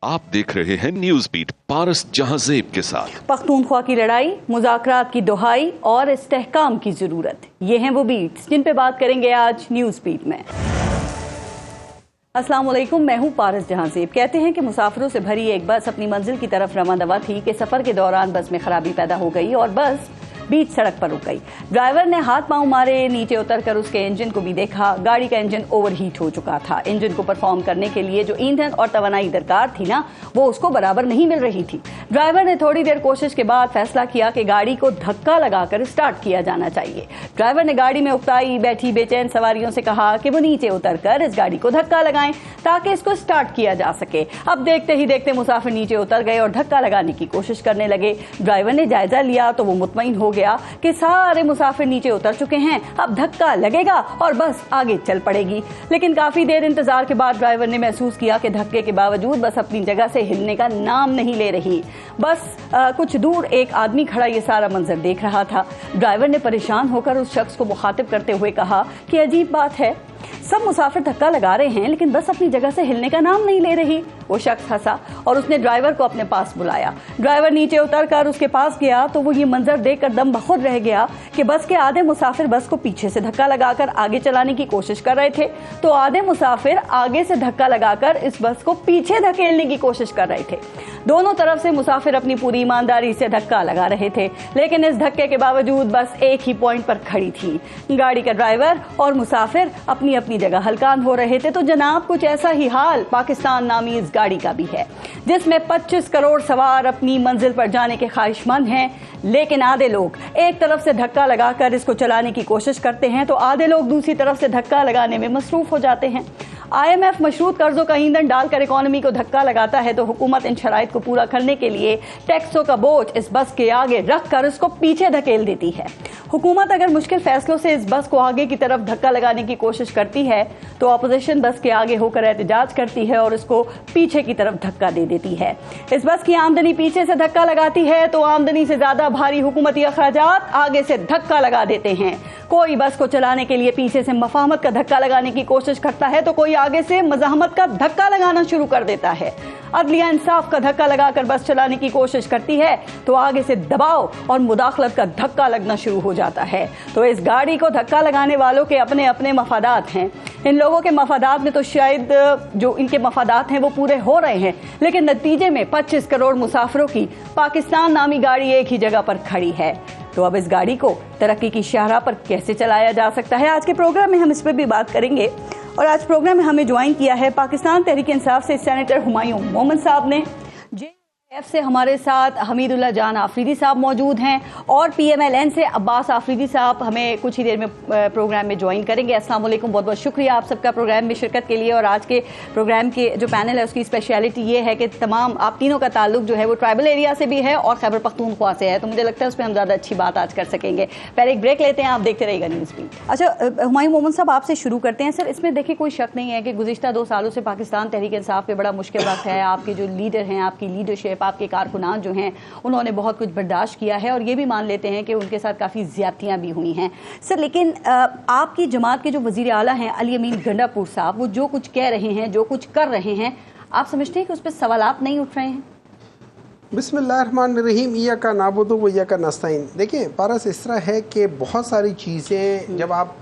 आप देख रहे हैं न्यूज बीट पारस जहांज़ेब के साथ। पख्तूनख्वा की लड़ाई, मुज़ाकरात की दुहाई और इस्तेहकाम की जरूरत, ये हैं वो बीट्स जिन पे बात करेंगे आज न्यूज बीट में। अस्सलाम वालेकुम, मैं हूँ पारस जहांज़ेब। कहते हैं कि मुसाफिरों से भरी एक बस अपनी मंजिल की तरफ रवाना दवा थी कि सफर के दौरान बस में खराबी पैदा हो गई और बस बीच सड़क पर रुक गई। ड्राइवर ने हाथ पांव मारे, नीचे उतरकर उसके इंजन को भी देखा। गाड़ी का इंजन ओवरहीट हो चुका था। इंजन को परफॉर्म करने के लिए जो ईंधन और तवानाई दरकार थी ना, वो उसको बराबर नहीं मिल रही थी। ड्राइवर ने थोड़ी देर कोशिश के बाद फैसला किया कि गाड़ी को धक्का लगाकर स्टार्ट किया जाना चाहिए। ड्राइवर ने गाड़ी में उकताई बैठी बेचैन सवारियों से कहा कि वो नीचे उतरकर इस गाड़ी को धक्का लगाएं ताकि इसको स्टार्ट किया जा सके। अब देखते ही देखते मुसाफिर नीचे उतर गए और धक्का लगाने की कोशिश करने लगे। ड्राइवर ने जायजा लिया तो वो मुतमईन हो गया कि सारे मुसाफिर नीचे उतर चुके हैं, अब धक्का लगेगा और बस आगे चल पड़ेगी। लेकिन काफी देर इंतजार के बाद ड्राइवर ने महसूस किया कि धक्के के बावजूद बस अपनी जगह से हिलने का नाम नहीं ले रही। बस कुछ दूर एक आदमी खड़ा ये सारा मंजर देख रहा था। ड्राइवर ने परेशान होकर उस शख्स को मुखातिब करते हुए कहा कि अजीब बात है, सब मुसाफिर धक्का लगा रहे हैं लेकिन बस अपनी जगह से हिलने का नाम नहीं ले रही। वो शख्स हंसा और उसने ड्राइवर को अपने पास बुलाया। ड्राइवर नीचे उतरकर उसके पास गया तो वो ये मंजर देखकर दम बखुद रह गया कि बस के आधे मुसाफिर बस को पीछे से धक्का लगाकर आगे चलाने की कोशिश कर रहे थे, तो आधे मुसाफिर आगे से धक्का लगाकर इस बस को पीछे धकेलने की कोशिश कर रहे थे। दोनों तरफ से मुसाफिर अपनी पूरी ईमानदारी से धक्का लगा रहे थे, लेकिन इस धक्के के बावजूद बस एक ही पॉइंट पर खड़ी थी। गाड़ी का ड्राइवर और मुसाफिर अपनी अपनी जगह हलकान हो रहे थे। तो जनाब, कुछ ऐसा ही हाल पाकिस्तान नामी इस गाड़ी का भी है, जिसमें 25 करोड़ सवार अपनी मंजिल पर जाने के ख्वाहिशमंद हैं, लेकिन आधे लोग एक तरफ से धक्का लगाकर इसको चलाने की कोशिश करते हैं तो आधे लोग दूसरी तरफ से धक्का लगाने में मसरूफ हो जाते हैं। IMF मशरूत कर्जों का ईंधन डालकर इकोनॉमी को धक्का लगाता है तो हुकूमत इन शराइत को पूरा करने के लिए टैक्सों का बोझ इस बस के आगे रखकर इसको पीछे धकेल देती है। हुकूमत अगर मुश्किल फैसलों से इस बस को आगे की तरफ धक्का लगाने की कोशिश करती है तो अपोजिशन बस के आगे होकर एहतजाज करती है और इसको पीछे की तरफ धक्का दे देती है। इस बस की आमदनी पीछे से धक्का लगाती है तो आमदनी से ज्यादा भारी हुकूमती अखराजात आगे से धक्का लगा देते हैं। कोई बस को चलाने के लिए पीछे से मफाहमत का धक्का लगाने की कोशिश करता है तो कोई आगे से मज़ाहमत का धक्का लगाना शुरू कर देता है। अदलिया इंसाफ का धक्का लगाकर बस चलाने की कोशिश करती है तो आगे से दबाव और मुदाखलत का धक्का लगना शुरू हो जाता है। तो इस गाड़ी को धक्का लगाने वालों के अपने अपने मफादात हैं। इन लोगों के मफादात में तो शायद जो इनके मफादात हैं वो पूरे हो रहे हैं, लेकिन नतीजे में 25 करोड़ मुसाफिरों की पाकिस्तान नामी गाड़ी एक ही जगह पर खड़ी है। तो अब इस गाड़ी को तरक्की की शाहराह पर कैसे चलाया जा सकता है, आज के प्रोग्राम में हम इस पर भी बात करेंगे। और आज प्रोग्राम में हमें ज्वाइन किया है पाकिस्तान तहरीक इंसाफ से सेनेटर हुमायूं मोमिन साहब ने। JF से हमारे साथ हमीदुल्लाह जान आफरीदी साहब मौजूद हैं और PMLN से अब्बास आफरीदी साहब हमें कुछ ही देर में प्रोग्राम में ज्वाइन करेंगे। अस्सलाम वालेकुम, बहुत बहुत शुक्रिया आप सबका प्रोग्राम में शिरकत के लिए। और आज के प्रोग्राम के जो पैनल है उसकी स्पेशलिटी ये है कि तमाम आप तीनों का ताल्लुक जो है वो ट्राइबल एरिया से भी है और खैबर पख्तूनख्वा से है, तो मुझे लगता है उस पर हम ज़्यादा अच्छी बात आज कर सकेंगे। पहले एक ब्रेक लेते हैं, आप देखते रहिएगा न्यूज़ बीट। अच्छा हुमायूं मोमिन साहब, आपसे शुरू करते हैं। सर, इसमें देखिए कोई शक नहीं है कि गुज़िश्ता 2 सालों से पाकिस्तान तहरीक इंसाफ पे बड़ा मुश्किल वक्त है। आपके जो लीडर हैं, आपकी लीडरशिप, आपके कारकुनान जो हैं, उन्होंने बहुत कुछ बर्दाश्त किया है और ये भी मान लेते हैं कि उनके साथ काफ़ी ज़्यादतियाँ भी हुई हैं। सर, लेकिन आपकी जमात के जो वज़ीर आला हैं अली अमीन गंडापुर साहब, वो जो कुछ कह रहे हैं, जो कुछ कर रहे हैं, आप समझते हैं कि उस पर सवालात नहीं उठ रहे हैं? बिस्मिल्लाहिर्रहमानिर्रहीम, इय्याका नअबुदु व इय्याका नस्तईन। देखिए पारस, इस तरह है कि बहुत सारी चीज़ें जब आप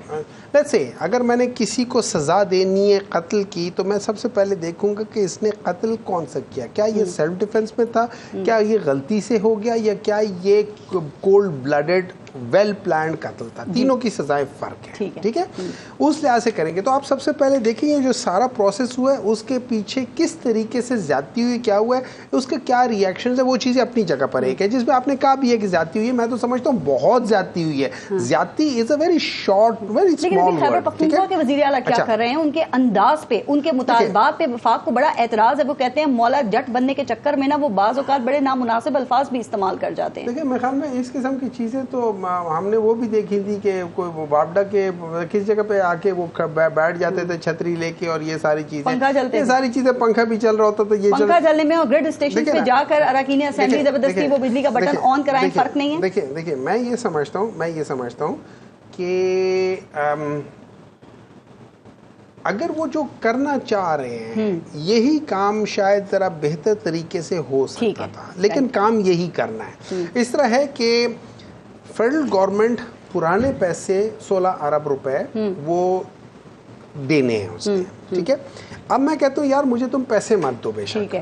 लेट्स से अगर मैंने किसी को सज़ा देनी है कत्ल की तो मैं सबसे पहले देखूंगा कि इसने कत्ल कौन सा किया। क्या ये सेल्फ डिफेंस में था, क्या ये गलती से हो गया, या क्या ये कोल्ड ब्लडेड वेल प्लान्ड कत्ल था। तीनों की सजाएं फ़र्क है, ठीक है। उस लिहाज से करेंगे तो आप सबसे पहले देखिए जो सारा प्रोसेस हुआ है उसके पीछे किस तरीके से ज्यादती हुई, क्या हुआ है, उसके क्या रिएक्शन है, वो चीज़ें अपनी जगह पर एक है। जिसमें आपने कहा भी है कि ज्यादती हुई है, मैं तो समझता हूँ बहुत ज्यादती हुई है। ज्यादती is a very short, very small Khyber Pakhtunkhwa के वज़ीर आला क्या कर रहे हैं, उनके अंदाज पे, उनके मुतालबात पे वफाक को बड़ा एतराज़ है। वो कहते हैं मौला जट बनने के चक्कर में ना वो बाज़ औक़ात बड़े नामुनासिब अल्फाज भी इस्तेमाल कर जाते हैं। देखिए मेरे ख्याल में इस किस्म की चीज़ें तो हमने वो भी देखी थी कि कोई वो बावडा के किस जगह पे आके वो बैठ जाते थे छतरी लेके और ये सारी चीजें, पंखा चलते, ये सारी चीजें, पंखा भी चल रहा होता था, ये पंखा चलने में और ग्रिड स्टेशन पे जाकर अरकान असेंबली जबरदस्ती वो बिजली का बटन ऑन कराएं, फर्क नहीं है। देखिए मैं ये समझता हूँ कि اگر وہ جو کرنا چاہ رہے ہیں یہی کام شاید ذرا بہتر طریقے سے ہو سکتا تھا، لیکن کام یہی کرنا ہے. اس طرح ہے کہ فیڈرل گورنمنٹ پرانے پیسے 16 ارب روپے وہ دینے ہیں اس میں، ٹھیک ہے. اب میں کہتا ہوں یار مجھے تم پیسے مت دو بے شک،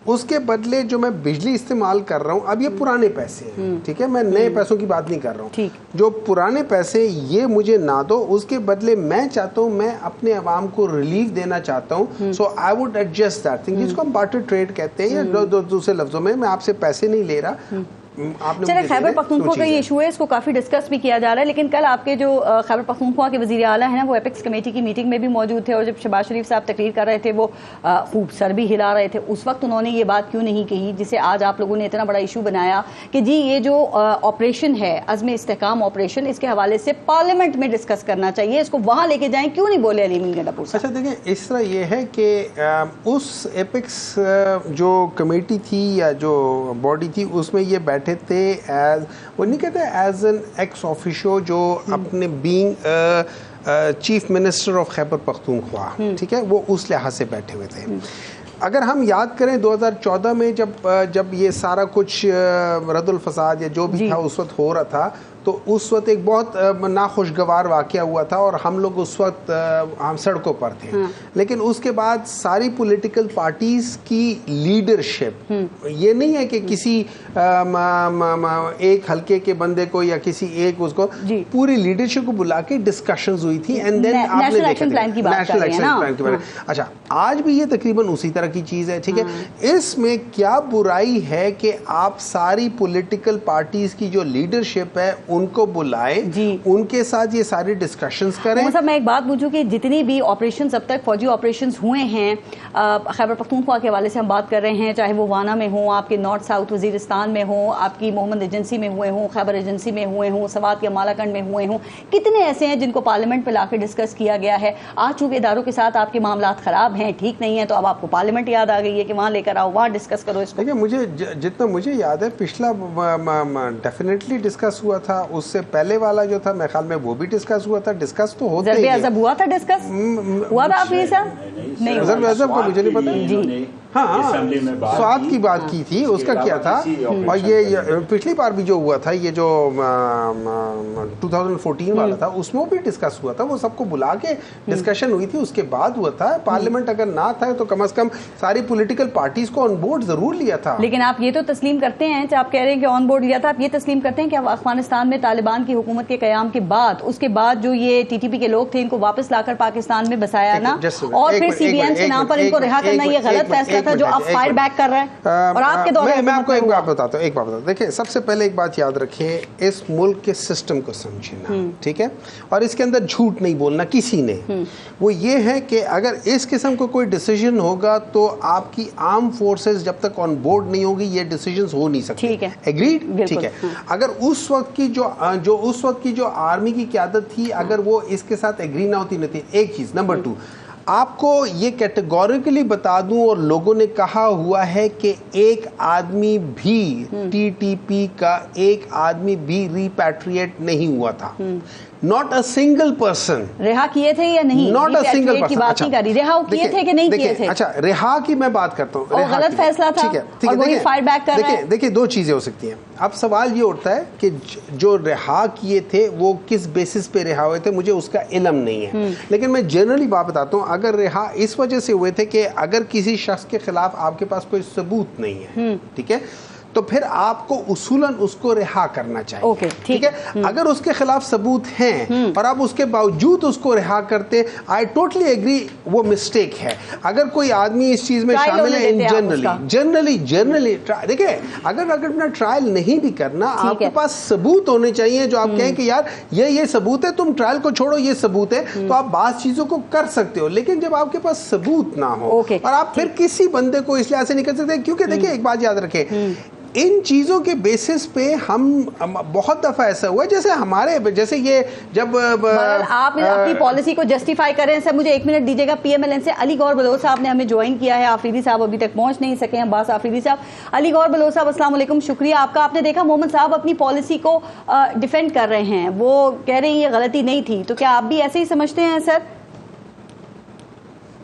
اس کے بدلے جو میں بجلی استعمال کر رہا ہوں اب یہ پرانے پیسے ہیں، ٹھیک ہے، میں نئے پیسوں کی بات نہیں کر رہا ہوں، جو پرانے پیسے یہ مجھے نہ دو، اس کے بدلے میں چاہتا ہوں میں اپنے عوام کو ریلیف دینا چاہتا ہوں. So I would adjust that thing, جس کو ہم بارٹر ٹریڈ کہتے ہیں، یا دوسرے لفظوں میں آپ سے پیسے نہیں لے رہا. چلے خیبر پختونخوا کا یہ ایشو ہے، اس کو کافی ڈسکس بھی کیا جا رہا ہے، لیکن کل آپ کے جو خیبر پختونخوا کے وزیر اعلیٰ ہیں وہ ایپکس کمیٹی کی میٹنگ میں بھی موجود تھے، اور جب شہباز شریف صاحب تقریر کر رہے تھے وہ خوب سر بھی ہلا رہے تھے. اس وقت انہوں نے یہ بات کیوں نہیں کہی جسے آج آپ لوگوں نے اتنا بڑا ایشو بنایا کہ جی یہ جو آپریشن ہے عزم استحکام آپریشن، اس کے حوالے سے پارلیمنٹ میں ڈسکس کرنا چاہیے، اس کو وہاں لے کے جائیں، کیوں نہیں بولے علی امین گڈا پور صاحب؟ اچھا دیکھیں، اس طرح یہ ہے کہ اس ایپکس جو کمیٹی تھی یا جو باڈی تھی اس میں یہ بیٹھے تھے وہ نہیں کہتے ایز این ایکس آفیشو، جو اپنے being chief minister of Khyber Pakhtunkhwa, ٹھیک ہے، وہ اس لحاظ سے بیٹھے ہوئے تھے. اگر ہم یاد کریں 2014 میں جب یہ سارا کچھ رد الفساد یا جو بھی تھا اس وقت ہو رہا تھا، تو اس وقت ایک بہت ناخوشگوار واقعہ ہوا تھا اور ہم لوگ اس وقت ہم سڑکوں پر تھے. لیکن اس کے بعد ساری پولیٹیکل پارٹیز کی لیڈرشپ، یہ نہیں ہے کہ کسی ایک حلقے کے بندے کو یا کسی ایک اس کو، پوری لیڈرشپ کو بلا کے ڈسکشنز ہوئی تھی. اینڈ دین آپ نے دیکھا نیشنل ایکشن پلان کے بارے میں. اچھا آج بھی یہ تقریباً اسی طرح کی چیز ہے، ٹھیک ہے. اس میں کیا برائی ہے کہ آپ ساری پولیٹیکل پارٹیز کی جو لیڈرشپ ہے ان کو بلائیں، ان کے ساتھ یہ ساری ڈسکشنز کریں. صاحب میں ایک بات پوچھوں کہ جتنی بھی آپریشنز اب تک فوجی آپریشنز ہوئے ہیں خیبر پختونخوا کے حوالے سے ہم بات کر رہے ہیں، چاہے وہ وانا میں ہوں، آپ کے نارتھ ساؤتھ وزیرستان میں ہوں، آپ کی محمد ایجنسی میں ہوئے ہوں، خیبر ایجنسی میں ہوئے ہوں، سوات کے مالاکنڈ میں ہوئے ہوں، کتنے ایسے ہیں جن کو پارلیمنٹ پہ لا کے ڈسکس کیا گیا ہے. آج چونکہ اداروں کے ساتھ آپ کے معاملات خراب ہیں، ٹھیک نہیں ہیں، تو اب آپ کو پارلیمنٹ یاد آ گئی ہے کہ وہاں لے کر آؤ، وہاں ڈسکس کرو اس کو. دیکھیں مجھے جتنا مجھے یاد ہے پچھلا ڈیفینیٹلی ڈسکس ہوا تھا، اس سے پہلے والا جو تھا میرے خیال میں وہ بھی ڈسکس ہوا تھا. ڈسکس تو ہوتا ہی ہے. ضرب ہوا تھا، ڈسکس ہوا تھا. آپ یہ صاحب نہیں ضرب کا مجھے نہیں پتا. جی ہاں سوات کی بات کی تھی، اس کا کیا تھا. اور یہ پچھلی بار بھی جو ہوا تھا، یہ جو 2014 والا تھا، اس میں بھی ڈسکس ہوا تھا. وہ سب کو بلا کے ڈسکشن ہوئی تھی، اس کے بعد ہوا تھا. پارلیمنٹ اگر نہ تھا تو کم از کم ساری پولیٹیکل پارٹیز کو آن بورڈ ضرور لیا تھا. لیکن آپ یہ تو تسلیم کرتے ہیں، آپ کہہ رہے ہیں کہ آن بورڈ لیا تھا، آپ یہ تسلیم کرتے ہیں کہ افغانستان میں طالبان کی حکومت کے قیام کے بعد اس کے بعد جو یہ ٹی ٹی پی کے لوگ تھے ان کو واپس لا کر پاکستان میں بسایا نا، اور پھر سی بی این کے نام پر ان کو رہا کرنا یہ غلط فیصلہ تھا جو اب فائر بیک کر رہا ہے. اور آپ کے دور میں آپ کو ایک بات بتاتا ہوں. دیکھیں سب سے پہلے ایک بات یاد رکھیں، اس ملک کے سسٹم کو سمجھنا، ٹھیک ہے، اور اس کے اندر جھوٹ نہیں بولنا کسی نے. وہ یہ ہے کہ اگر اس قسم کو کوئی ڈیسیجن ہوگا تو آپ کی آرم فورسز جب تک آن بورڈ نہیں ہوگی یہ ڈیسیجنز ہو نہیں سکتے. ایگریڈ؟ ٹھیک ہے. اگر اس وقت کی جو آرمی کی قیادت تھی اگر وہ اس کے ساتھ ایگری نہ ہوتی نہیں تھی. ایک چیز. نمبر 2، آپ کو یہ کیٹیگوریکلی بتا دوں، اور لوگوں نے کہا ہوا ہے کہ ایک آدمی بھی ٹی ٹی پی کا ایک آدمی بھی ریپیٹریٹ نہیں ہوا تھا. Not a single person. رہا کیے تھے یا نہیں؟ Not a single person. بات نہیں کر رہی، رہا کیے تھے کہ نہیں کیے تھے. اچھا رہا کی میں بات کرتا ہوں. اور غلط فیصلہ تھا، اور وہی فائر بیک کر رہا ہے. دیکھیں دو چیزیں ہو سکتی ہیں. اب سوال یہ اٹھتا ہے کہ جو رہا کیے تھے وہ کس بیسس پہ رہا ہوئے تھے، مجھے اس کا علم نہیں ہے. لیکن میں جنرلی بات بتاتا ہوں، اگر رہا اس وجہ سے ہوئے تھے کہ اگر کسی شخص کے خلاف آپ کے پاس کوئی ثبوت نہیں ہے، ٹھیک ہے، تو پھر آپ کو اصولاً اس کو رہا کرنا چاہیے. ٹھیک ہے. اگر اس کے خلاف ثبوت ہیں اور آپ اس کے باوجود اس کو رہا کرتے، آئی ٹوٹلی ایگری وہ مسٹیک ہے. اگر کوئی آدمی اس چیز میں شامل ہے جنرلی دیکھیں، اگر اپنا ٹرائل نہیں بھی کرنا، آپ کے پاس ثبوت ہونے چاہیے جو آپ کہیں کہ یار یہ ثبوت ہے، تم ٹرائل کو چھوڑو، یہ ثبوت ہے، تو آپ بعض چیزوں کو کر سکتے ہو. لیکن جب آپ کے پاس ثبوت نہ ہو اور آپ پھر کسی بندے کو اس لحاظ سے نہیں کر سکتے، کیونکہ دیکھیں ایک بات یاد رکھیں، ان چیزوں کے بیسس پہ ہم بہت دفعہ ایسا ہوا جیسے یہ جب آپ اپنی پالیسی کو جسٹیفائی کریں. سر مجھے 1 منٹ دیجیے گا. پی ایم ایل این سے علی گور بلوچ صاحب نے ہمیں جوائن کیا ہے. آفریدی صاحب ابھی تک پہنچ نہیں سکے ہیں. عباس آفریدی صاحب. علی گور بلوچ صاحب السلام علیکم، شکریہ آپ کا. آپ نے دیکھا محمد صاحب اپنی پالیسی کو ڈیفینڈ کر رہے ہیں، وہ کہہ رہے ہیں یہ غلطی نہیں تھی، تو کیا آپ بھی ایسے ہی سمجھتے ہیں سر؟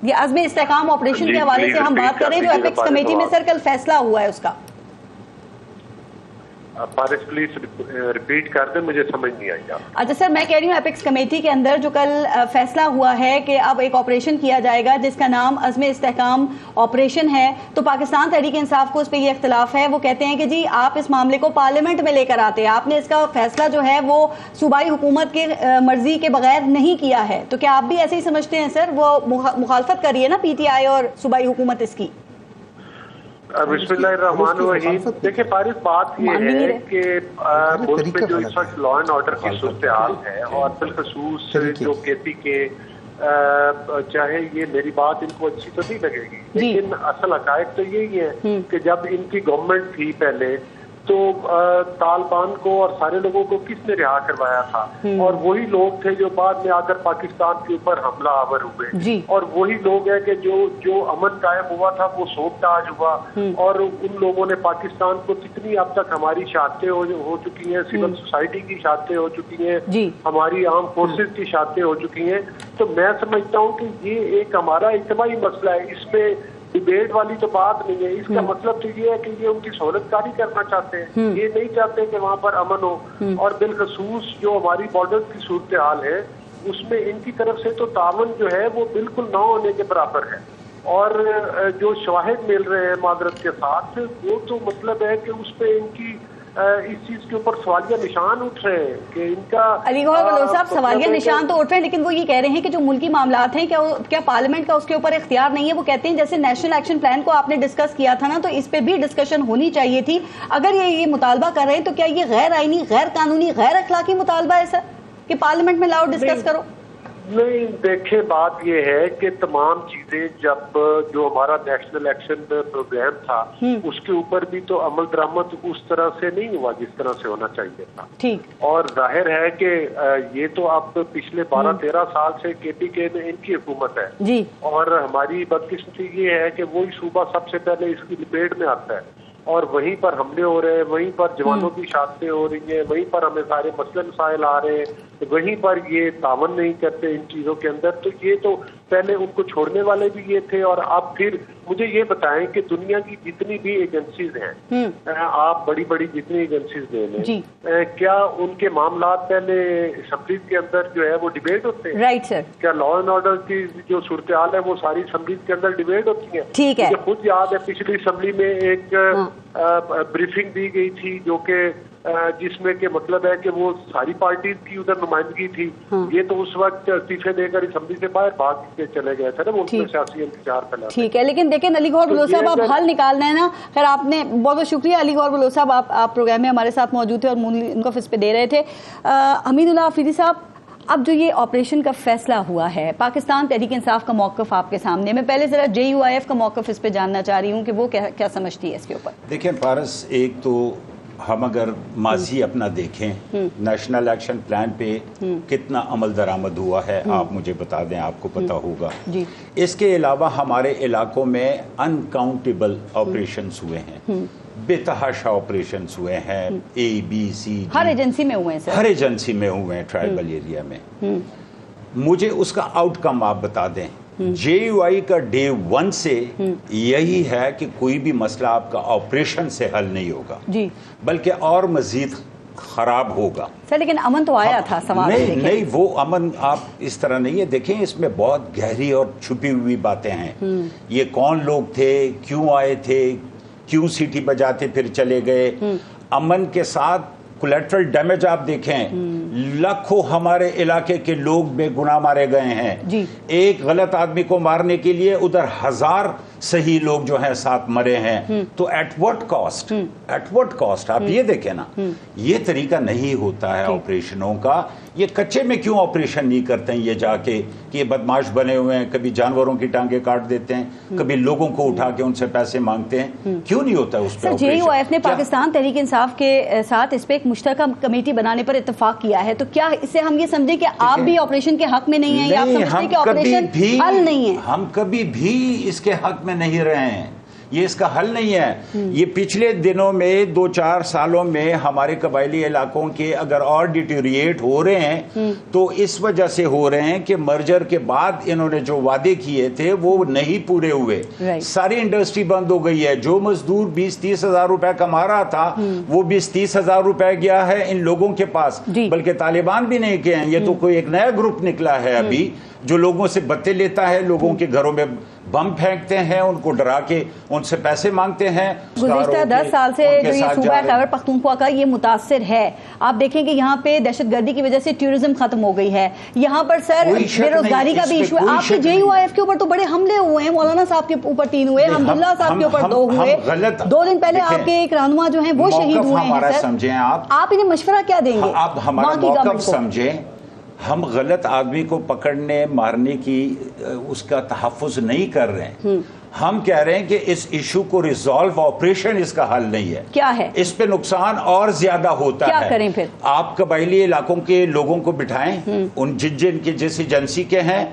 یہ عزم استحکام آپریشن کے حوالے سے ہم بات کریں جو اپیکس کمیٹی میں سر کل فیصلہ ہوا ہے اس کا. پارس پلیز ریپیٹ کر دیں, مجھے سمجھ نہیں آئی. اچھا سر, میں کہہ رہی ہوں اپیکس کمیٹی کے اندر جو کل فیصلہ ہوا ہے کہ اب ایک آپریشن کیا جائے گا جس کا نام عزم استحکام آپریشن ہے, تو پاکستان تحریک انصاف کو اس پہ یہ اختلاف ہے. وہ کہتے ہیں کہ جی آپ اس معاملے کو پارلیمنٹ میں لے کر آتے, آپ نے اس کا فیصلہ جو ہے وہ صوبائی حکومت کے مرضی کے بغیر نہیں کیا ہے. تو کیا آپ بھی ایسے ہی سمجھتے ہیں سر؟ وہ مخالفت کر رہی ہے نا پی ٹی آئی اور صوبائی حکومت اس کی. بسم اللہ الرحمن الرحیم. دیکھیں فارغ, بات یہ ہے کہ ملک میں جو اس وقت لا اینڈ آرڈر کی صورتحال ہے, اور بالخصوص جو کے پی کے, چاہے یہ میری بات ان کو اچھی تو نہیں لگے گی, لیکن اصل حقائق تو یہی ہے کہ جب ان کی گورنمنٹ تھی پہلے تو طالبان کو اور سارے لوگوں کو کس نے رہا کروایا تھا, اور وہی لوگ تھے جو بعد میں آ کر پاکستان کے اوپر حملہ آور ہوئے, اور وہی لوگ ہیں کہ جو امن قائم ہوا تھا وہ سوگ تاج ہوا, اور ان لوگوں نے پاکستان کو کتنی اب تک ہماری شہادتیں ہو چکی ہیں, سول سوسائٹی کی شہادتیں ہو چکی ہیں, ہماری آرم فورسز کی شہادتیں ہو چکی ہیں. تو میں سمجھتا ہوں کہ یہ ایک ہمارا اجتماعی مسئلہ ہے, اس میں ڈیبیٹ والی تو بات نہیں ہے. اس کا مطلب تو یہ ہے کہ یہ ان کی سہولت کاری کرنا چاہتے ہیں, یہ نہیں چاہتے کہ وہاں پر امن ہو. اور بالخصوص جو ہماری بارڈر کی صورتحال ہے اس میں ان کی طرف سے تو تعاون جو ہے وہ بالکل نہ ہونے کے برابر ہے, اور جو شواہد مل رہے ہیں معذرت کے ساتھ, وہ تو مطلب ہے کہ اس پہ ان کی اس چیز کے اوپر سوالیہ نشان اٹھ رہے ہیں کہ ان کا. علی گوہر بلوچ صاحب, سوالیہ نشان تو اٹھ رہے ہیں, لیکن وہ یہ کہہ رہے ہیں کہ جو ملکی معاملات ہیں کیا پارلیمنٹ کا اس کے اوپر اختیار نہیں ہے. وہ کہتے ہیں جیسے نیشنل ایکشن پلان کو آپ نے ڈسکس کیا تھا نا, تو اس پہ بھی ڈسکشن ہونی چاہیے تھی. اگر یہ مطالبہ کر رہے ہیں تو کیا یہ غیر آئینی, غیر قانونی, غیر اخلاقی مطالبہ ہے سر کہ پارلیمنٹ میں لاؤ ڈسکس کرو؟ نہیں, دیکھیں بات یہ ہے کہ تمام چیزیں جب جو ہمارا نیشنل ایکشن پروگرام تھا اس کے اوپر بھی تو عمل درآمد اس طرح سے نہیں ہوا جس طرح سے ہونا چاہیے تھا. اور ظاہر ہے کہ یہ تو اب پچھلے 12-13 سال سے کے پی کے میں ان کی حکومت ہے, اور ہماری بدقسمتی یہ ہے کہ وہی صوبہ سب سے پہلے اس کی لپیٹ میں آتا ہے, اور وہیں پر حملے ہو رہے ہیں, وہیں پر جوانوں کی شہادتیں ہو رہی ہیں, وہیں پر ہمیں سارے مسئلے مسائل آ رہے ہیں, وہیں پر یہ تعاون نہیں کرتے ان چیزوں کے اندر. تو یہ تو پہلے ان کو چھوڑنے والے بھی یہ تھے, اور اب پھر مجھے یہ بتائیں کہ دنیا کی جتنی بھی ایجنسیز ہیں, آپ بڑی بڑی جتنی ایجنسیز لے لیں, کیا ان کے معاملات پہلے اسمبلیز کے اندر جو ہے وہ ڈیبیٹ ہوتے ہیں؟ Right sir. کیا لا اینڈ آرڈر کی جو صورتحال ہے وہ ساری اسمبلیز کے اندر ڈیبیٹ ہوتی ہے؟ ٹھیک ہے. مجھے خود یاد ہے پچھلی اسمبلی میں ایک بریفنگ دی گئی تھی جو کہ جس میں کہ مطلب ہے کہ وہ ساری پارٹیز کی ادھر نمائندگی تھی. یہ تو اس وقت استعفے دے کر اسمبلی سے باہر بھاگ کے چلے گئے تھے نا, وہ اس میں سیاسی انتشار پھیلا. ٹھیک ہے, لیکن دیکھیں علی گوہر بلوچ صاحب, آپ حل نکالنا ہے نا. خیر, آپ نے بہت بہت شکریہ علی گوہر بلوچ صاحب, آپ پروگرام میں ہمارے ساتھ موجود تھے اور ان کو فس پہ دے رہے تھے. حمید اللہ آفریدی صاحب, اب جو یہ آپریشن کا فیصلہ ہوا ہے, پاکستان تحریک انصاف کا موقف آپ کے سامنے, میں پہلے ذرا JUIF کا موقف اس پہ جاننا چاہ رہی ہوں کہ وہ کیا سمجھتی ہے اس کے اوپر. دیکھیں پارس, ایک تو ہم اگر ماضی اپنا دیکھیں, نیشنل ایکشن پلان پہ کتنا عمل درآمد ہوا ہے آپ مجھے بتا دیں, آپ کو پتا ہوگا. اس کے علاوہ ہمارے علاقوں میں انکاؤنٹیبل آپریشنز ہوئے ہیں, بے تحاشا آپریشنز ہوئے ہیں, ABC, ہر ایجنسی میں ہوئے ہیں سر, ہر ایجنسی میں ہوئے ہیں ٹرائبل ایریا میں. مجھے اس کا آؤٹ کم آپ بتا دیں. JUI کا ڈے 1 سے یہی ہے کہ کوئی بھی مسئلہ آپ کا آپریشن سے حل نہیں ہوگا, بلکہ اور مزید خراب ہوگا. سر لیکن امن تو آیا تھا, سوال نہیں, وہ امن آپ اس طرح نہیں ہے. دیکھیں اس میں بہت گہری اور چھپی ہوئی باتیں ہیں. یہ کون لوگ تھے, کیوں آئے تھے, کیوں سیٹی بجاتے پھر چلے گئے. امن کے ساتھ کولیٹرل ڈیمیج آپ دیکھیں, لاکھوں ہمارے علاقے کے لوگ بے گناہ مارے گئے ہیں. ایک غلط آدمی کو مارنے کے لیے ادھر 1000 صحیح لوگ جو ہیں ساتھ مرے ہیں. تو ایٹ وٹ کاسٹ آپ یہ دیکھیں نا, یہ طریقہ نہیں ہوتا ہے آپریشنوں کا. یہ کچے میں کیوں آپریشن نہیں کرتے ہیں یہ جا کے کہ یہ بدماش بنے ہوئے ہیں, کبھی جانوروں کی ٹانگیں کاٹ دیتے ہیں, کبھی لوگوں کو اٹھا کے ان سے پیسے مانگتے ہیں, کیوں نہیں ہوتا اس پہ؟ JUIF نے پاکستان تحریک انصاف کے ساتھ اس پہ ایک مشترکہ کمیٹی بنانے پر اتفاق کیا ہے, تو کیا اس سے ہم یہ سمجھیں کہ آپ بھی آپریشن کے حق میں نہیں ہیں, یا آپ سمجھتے ہیں کہ آپریشن حل نہیں ہے؟ ہم کبھی بھی اس کے حق میں نہیں رہے ہیں. یہ اس کا حل نہیں ہے. یہ پچھلے دنوں میں 2-4 سالوں میں ہمارے قبائلی علاقوں کے اگر اور ڈیٹیریٹ ہو رہے ہیں تو اس وجہ سے ہو رہے ہیں کہ مرجر کے بعد انہوں نے جو وعدے کیے تھے وہ نہیں پورے ہوئے. ساری انڈسٹری بند ہو گئی ہے. جو مزدور 20-30 ہزار روپے کما رہا تھا وہ 20-30 ہزار روپے گیا ہے ان لوگوں کے پاس, بلکہ طالبان بھی نہیں گئے ہیں. یہ تو کوئی ایک نیا گروپ نکلا ہے ابھی جو لوگوں سے بتیں لیتا ہے, لوگوں کے گھروں میں بم پھینکتے ہیں, ان کو ڈرا کے ان سے پیسے مانگتے ہیں. گزشتہ 10 سال سے جو یہ صوبہ خیبر پختونخوا کا یہ متاثر ہے. آپ دیکھیں کہ یہاں پہ دہشت گردی کی وجہ سے ٹورزم ختم ہو گئی ہے. یہاں پر سر بے روزگاری کا بھی ایشو ہے. آپ کے JUIF کے اوپر تو بڑے حملے ہوئے ہیں. مولانا صاحب کے اوپر 3 ہوئے, حمداللہ صاحب کے اوپر 2 ہوئے. 2 دن پہلے آپ کے ایک رہنما جو ہیں وہ شہید ہوئے ہیں. سر آپ انہیں مشورہ کیا دیں گے؟ آپ ہمارا موقف سمجھیں. ہم غلط آدمی کو پکڑنے مارنے کی اس کا تحفظ نہیں کر رہے ہیں. ہم کہہ رہے ہیں کہ اس ایشو کو ریزالو آپریشن اس کا حل نہیں ہے. کیا ہے اس پہ نقصان اور زیادہ ہوتا ہے. کیا کریں پھر؟ آپ قبائلی علاقوں کے لوگوں کو بٹھائیں, ان جن کے جس ایجنسی کے ہیں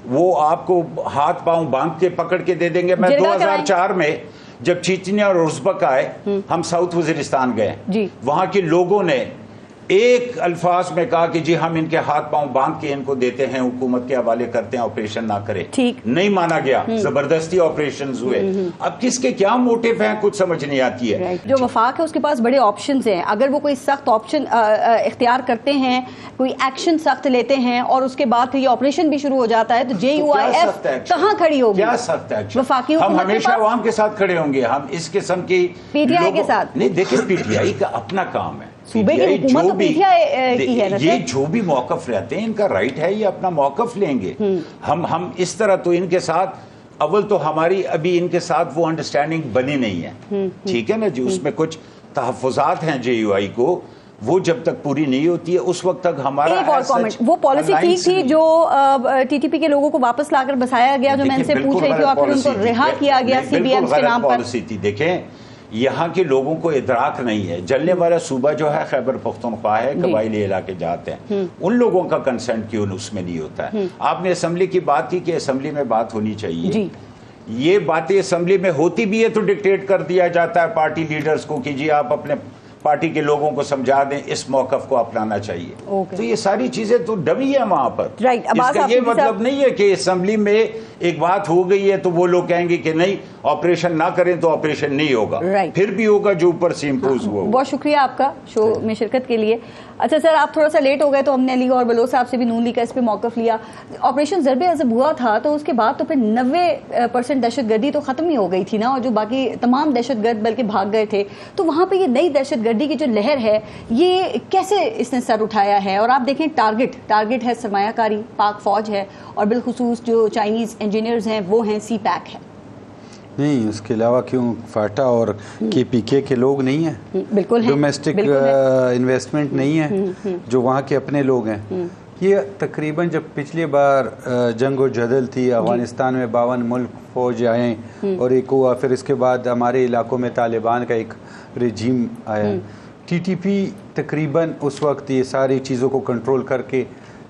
وہ آپ کو ہاتھ پاؤں باندھ کے پکڑ کے دے دیں گے. میں 2004 میں جب چیچنیا اور ازبک آئے, ہم ساؤتھ وزیرستان گئے, وہاں کے لوگوں نے ایک الفاظ میں کہا کہ جی ہم ان کے ہاتھ پاؤں باندھ کے ان کو دیتے ہیں, حکومت کے حوالے کرتے ہیں, آپریشن نہ کرے. نہیں مانا گیا, زبردستی آپریشنز ہوئے. اب کس کے کیا موٹیو ہیں کچھ سمجھ نہیں آتی ہے. جو وفاق ہے اس کے پاس بڑے آپشنز ہیں. اگر وہ کوئی سخت آپشن اختیار کرتے ہیں, کوئی ایکشن سخت لیتے ہیں اور اس کے بعد پھر یہ آپریشن بھی شروع ہو جاتا ہے, تو JUIF کہاں کھڑی ہوگی؟ کیا سخت ایکشن؟ وفاقی ہم ہمیشہ عوام کے ساتھ کھڑے ہوں گے. ہم اس قسم کی PTI کے ساتھ نہیں. دیکھیں PTI کا اپنا کام ہے. صوبے کی حکومت تو PTI کی ہے. یہ جو بھی موقف رہتے ہیں ان کا رائٹ ہے, یہ اپنا موقف لیں گے. ہم اس طرح تو ان کے ساتھ اول تو ہماری ابھی ان کے ساتھ وہ انڈرسٹینڈنگ بنی نہیں ہے. ٹھیک ہے نا جی, اس میں کچھ تحفظات ہیں JUI کو, وہ جب تک پوری نہیں ہوتی ہے اس وقت تک ہمارا ایک اور کامنٹ. وہ پالیسی ٹھیک تھی جو TTP کے لوگوں کو واپس لا کر بسایا گیا, جو میں ان سے پوچھ رہی تھی, اور پھر ان کو رہا کیا گیا CBM کے نام پر. پالیسی تھی. دیکھیں یہاں کے لوگوں کو ادراک نہیں ہے. جلنے والا صوبہ جو ہے خیبر پختونخوا ہے, قبائلی علاقے جاتے ہیں, ان لوگوں کا کنسنٹ کیوں اس میں نہیں ہوتا ہے؟ آپ نے اسمبلی کی بات کی کہ اسمبلی میں بات ہونی چاہیے. یہ باتیں اسمبلی میں ہوتی بھی ہے تو ڈکٹیٹ کر دیا جاتا ہے پارٹی لیڈرز کو کہ جی آپ اپنے پارٹی کے لوگوں کو سمجھا دیں اس موقف کو اپنانا چاہیے. تو یہ ساری چیزیں تو ڈمی ہے وہاں پر. اس کا یہ مطلب نہیں ہے کہ اسمبلی میں ایک بات ہو گئی ہے تو وہ لوگ کہیں گے کہ نہیں آپریشن نہ کریں تو آپریشن نہیں ہوگا. پھر بھی ہوگا جو اوپر سے امپوز ہوا. بہت شکریہ آپ کا شو میں شرکت کے لیے. اچھا سر, آپ تھوڑا سا لیٹ ہو گئے تو ہم نے علی اور بلوچ صاحب سے بھی نون لیگ کا اس پہ موقف لیا. آپریشن ضرب عضب ہوا تھا تو اس کے بعد تو پھر 90% دہشت گردی تو ختم ہی ہو گئی تھی نا, اور جو باقی تمام دہشت گرد بلکہ بھاگ گئے تھے. تو وہاں پہ یہ نئی دہشت گردی کی جو لہر ہے یہ کیسے اس نے سر اٹھایا ہے؟ اور آپ دیکھیں ٹارگٹ ہے سرمایہ کاری, پاک فوج ہے, اور بالخصوص جو چائنیز انجینئرز ہیں وہ ہیں CPAC ہے. نہیں, اس کے علاوہ کیوں فاٹا اور KPK کے لوگ نہیں ہیں, بالکل ڈومیسٹک انویسٹمنٹ نہیں ہے جو وہاں کے اپنے لوگ ہیں. یہ تقریباً جب پچھلی بار جنگ و جدل تھی, افغانستان میں 52 ملک فوج آئیں اور ایک ہوا, پھر اس کے بعد ہمارے علاقوں میں طالبان کا ایک رجیم آیا. TTP تقریباً اس وقت یہ ساری چیزوں کو کنٹرول کر کے,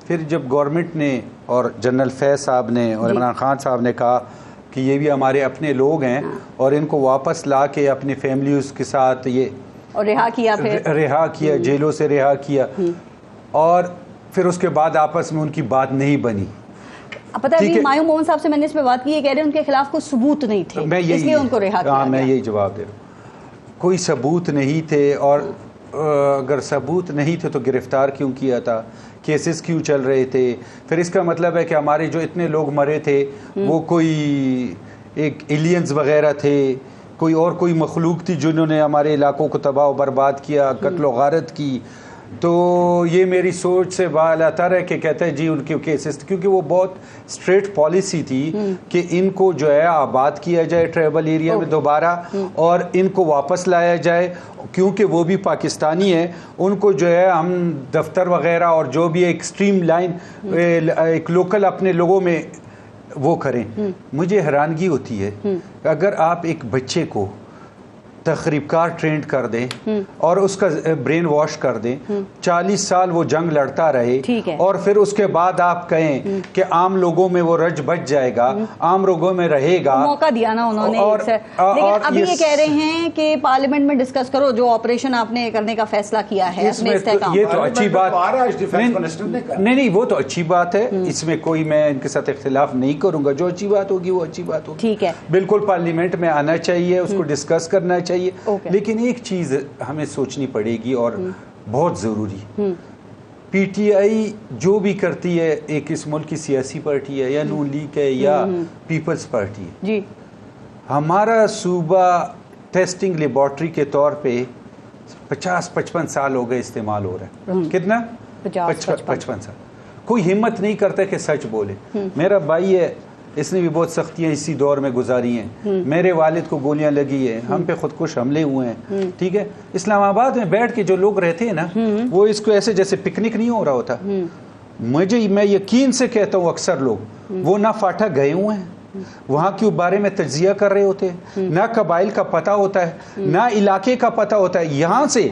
پھر جب گورنمنٹ نے اور جنرل فیض صاحب نے اور عمران خان صاحب نے کہا کہ یہ بھی ہمارے اپنے لوگ ہیں اور ان کو واپس لا کے اپنی فیملیز کے ساتھ یہ اور رہا کیا, جیلوں سے رہا کیا, اور پھر اس کے بعد آپس میں ان کی بات نہیں بنی. پتہ ہے مایوں مومن صاحب سے میں نے اس پہ بات کی, یہ کہہ رہے ہیں ان کے خلاف کوئی ثبوت نہیں تھے اس لیے ان کو رہا کیا. میں یہی جواب دے رہا ہوں, کوئی ثبوت نہیں تھے, اور اگر ثبوت نہیں تھے تو گرفتار کیوں کیا تھا, کیسز کیوں چل رہے تھے؟ پھر اس کا مطلب ہے کہ ہمارے جو اتنے لوگ مرے تھے وہ کوئی ایک ایلینز وغیرہ تھے, کوئی مخلوق تھی جنہوں نے ہمارے علاقوں کو تباہ و برباد کیا, قتل و غارت کی. تو یہ میری سوچ سے بالا تر ہے کہ کہتے ہیں جی ان کے کیسز, کیونکہ وہ بہت اسٹریٹ پالیسی تھی کہ ان کو جو ہے آباد کیا جائے ٹرائبل ایریا میں دوبارہ, اور ان کو واپس لایا جائے, کیونکہ وہ بھی پاکستانی ہیں. ان کو جو ہے ہم دفتر وغیرہ اور جو بھی ایکسٹریم لائن ایک لوکل اپنے لوگوں میں وہ کریں. مجھے حیرانگی ہوتی ہے اگر آپ ایک بچے کو تخریب کار ٹرینڈ کر دیں اور اس کا برین واش کر دیں, 40 سال وہ جنگ لڑتا رہے اور پھر اس کے بعد آپ کہیں کہ عام لوگوں میں وہ رج بچ جائے گا, عام لوگوں میں رہے گا. موقع دیا نا انہوں نے, لیکن ابھی یہ کہہ رہے ہیں کہ پارلیمنٹ میں ڈسکس کرو جو آپریشن آپ نے کرنے کا فیصلہ کیا ہے. یہ تو اچھی بات نہیں, وہ تو اچھی بات ہے, اس میں کوئی میں ان کے ساتھ اختلاف نہیں کروں گا. جو اچھی بات ہوگی وہ اچھی بات ہوگی, ٹھیک ہے, بالکل پارلیمنٹ میں آنا چاہیے, اس کو ڈسکس کرنا چاہیے. لیکن ایک چیز ہمیں سوچنی پڑے گی اور بہت ضروری, پی ٹی آئی جو بھی کرتی ہے ایک اس ملک کی سیاسی پارٹی ہے, یا نون لیگ ہے یا پیپلز پارٹی ہے, جی ہمارا صوبہ ٹیسٹنگ لیبارٹری کے طور پہ 50-55 سال ہو گئے استعمال ہو رہا ہے. کتنا؟ 55 سال. کوئی ہمت نہیں کرتا کہ سچ بولے. میرا بھائی ہے, اس نے بھی بہت سختیاں اسی دور میں گزاری ہیں. میرے والد کو گولیاں لگی ہیں, ہم پہ خودکش حملے ہوئے ہیں, ٹھیک ہے. اسلام آباد میں بیٹھ کے جو لوگ رہتے ہیں نا, وہ اس کو ایسے جیسے پکنک نہیں ہو رہا ہوتا. میں یقین سے کہتا ہوں اکثر لوگ وہ نہ فاٹا گئے ہوئے ہیں, وہاں کے بارے میں تجزیہ کر رہے ہوتے ہیں, نہ قبائل کا پتہ ہوتا ہے, نہ علاقے کا پتہ ہوتا ہے. یہاں سے